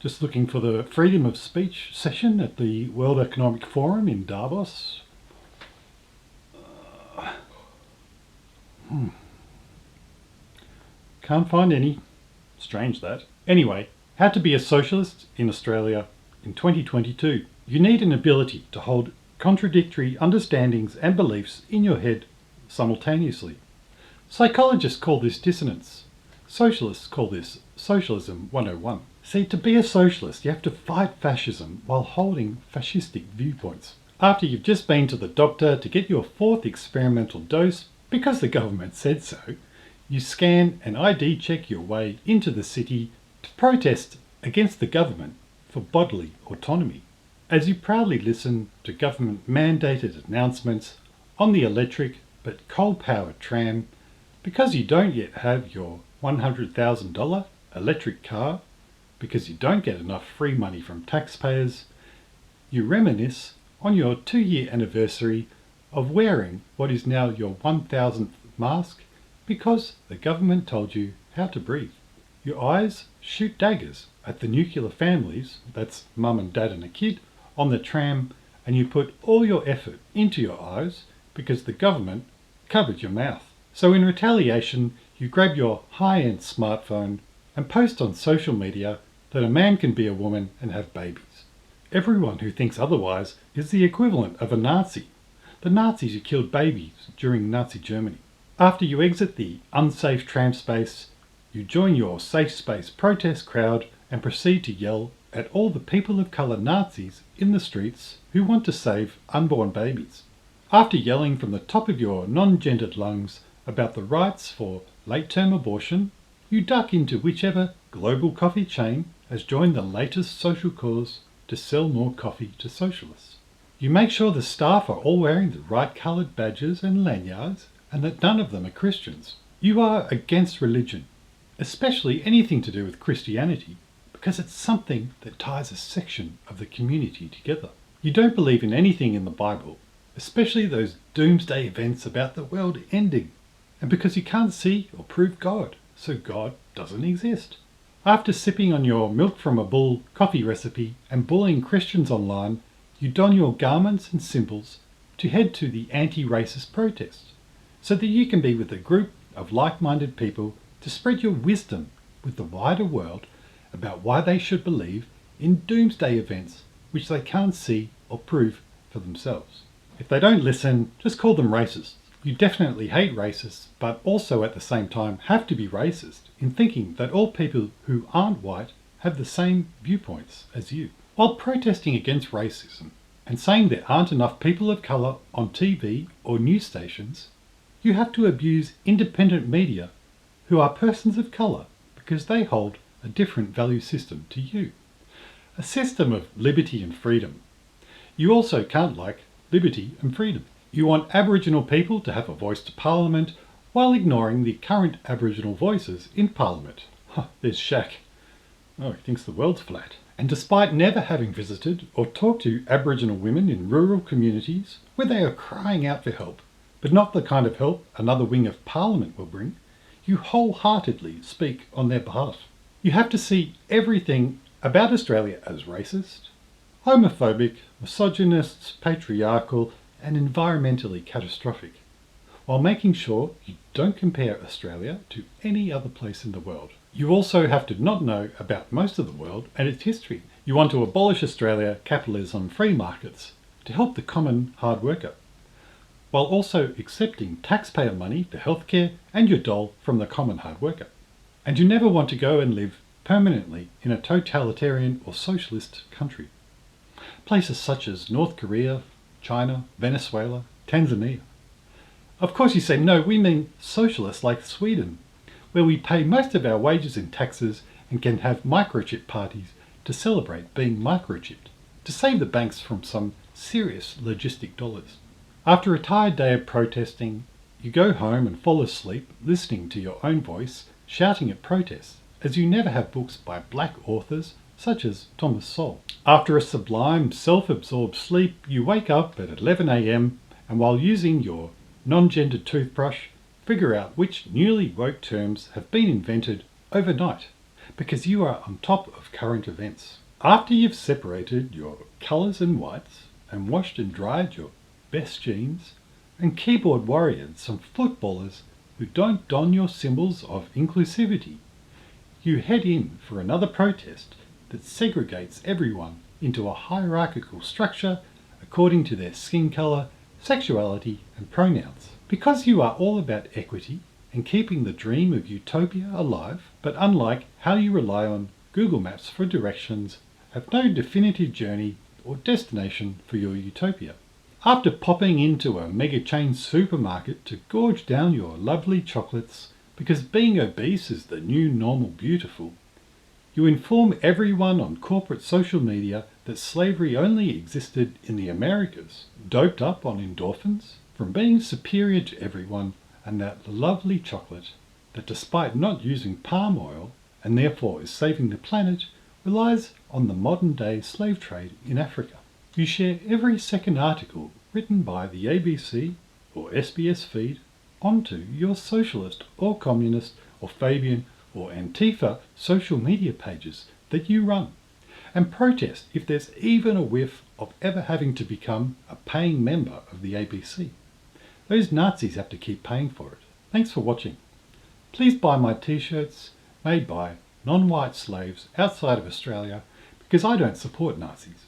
Just looking for the freedom of speech session at the World Economic Forum in Davos. Can't find any. Strange that. Anyway, how to be a socialist in Australia in 2022. You need an ability to hold contradictory understandings and beliefs in your head simultaneously. Psychologists call this dissonance. Socialists call this Socialism 101. See, to be a socialist, you have to fight fascism while holding fascistic viewpoints. After you've just been to the doctor to get your 4th experimental dose, because the government said so, you scan and ID check your way into the city to protest against the government for bodily autonomy. As you proudly listen to government-mandated announcements on the electric but coal-powered tram, because you don't yet have your $100,000 electric car, because you don't get enough free money from taxpayers, you reminisce on your 2-year anniversary of wearing what is now your 1,000th mask because the government told you how to breathe. Your eyes shoot daggers at the nuclear families, that's mum and dad and a kid, on the tram, and you put all your effort into your eyes because the government covered your mouth. So in retaliation, you grab your high-end smartphone and post on social media that a man can be a woman and have babies. Everyone who thinks otherwise is the equivalent of a Nazi. The Nazis who killed babies during Nazi Germany. After you exit the unsafe tram space, you join your safe space protest crowd and proceed to yell at all the people of colour Nazis in the streets who want to save unborn babies. After yelling from the top of your non-gendered lungs about the rights for late-term abortion, you duck into whichever global coffee chain has joined the latest social cause to sell more coffee to socialists. You make sure the staff are all wearing the right coloured badges and lanyards and that none of them are Christians. You are against religion, especially anything to do with Christianity, because it's something that ties a section of the community together. You don't believe in anything in the Bible, especially those doomsday events about the world ending, and because you can't see or prove God, so God doesn't exist. After sipping on your milk from a bull coffee recipe and bullying Christians online, you don your garments and symbols to head to the anti-racist protest, so that you can be with a group of like-minded people to spread your wisdom with the wider world about why they should believe in doomsday events which they can't see or prove for themselves. If they don't listen, just call them racist. You definitely hate racists, but also at the same time have to be racist in thinking that all people who aren't white have the same viewpoints as you. While protesting against racism and saying there aren't enough people of colour on TV or news stations, you have to abuse independent media who are persons of colour because they hold a different value system to you. A system of liberty and freedom. You also can't like liberty and freedom. You want Aboriginal people to have a voice to Parliament while ignoring the current Aboriginal voices in Parliament. There's Shaq. Oh, he thinks the world's flat. And despite never having visited or talked to Aboriginal women in rural communities where they are crying out for help, but not the kind of help another wing of Parliament will bring, you wholeheartedly speak on their behalf. You have to see everything about Australia as racist, homophobic, misogynist, patriarchal, and environmentally catastrophic, while making sure you don't compare Australia to any other place in the world. You also have to not know about most of the world and its history. You want to abolish Australia, capitalism, free markets to help the common hard worker, while also accepting taxpayer money for healthcare and your dole from the common hard worker. And you never want to go and live permanently in a totalitarian or socialist country. Places such as North Korea, China, Venezuela, Tanzania. Of course you say, no, we mean socialists like Sweden, where we pay most of our wages in taxes and can have microchip parties to celebrate being microchipped, to save the banks from some serious logistic dollars. After a tired day of protesting, you go home and fall asleep listening to your own voice shouting at protests, as you never have books by black authors such as Thomas Sowell. After a sublime, self-absorbed sleep, you wake up at 11 a.m. and while using your non-gendered toothbrush, figure out which newly woke terms have been invented overnight. because you are on top of current events. After you've separated your colours and whites and washed and dried your best jeans and keyboard warriored some footballers who don't don your symbols of inclusivity, you head in for another protest that segregates everyone into a hierarchical structure according to their skin colour, sexuality and pronouns. Because you are all about equity and keeping the dream of utopia alive, but unlike how you rely on Google Maps for directions, have no definitive journey or destination for your utopia. After popping into a mega chain supermarket to gorge down your lovely chocolates because being obese is the new normal beautiful, you inform everyone on corporate social media that slavery only existed in the Americas, doped up on endorphins from being superior to everyone, and that lovely chocolate, that despite not using palm oil and therefore is saving the planet, relies on the modern day slave trade in Africa. You share every second article written by the ABC or SBS feed onto your socialist or communist or Fabian or Antifa social media pages that you run, and protest if there's even a whiff of ever having to become a paying member of the ABC. Those Nazis have to keep paying for it. Thanks for watching. Please buy my t-shirts made by non-white slaves outside of Australia because I don't support Nazis.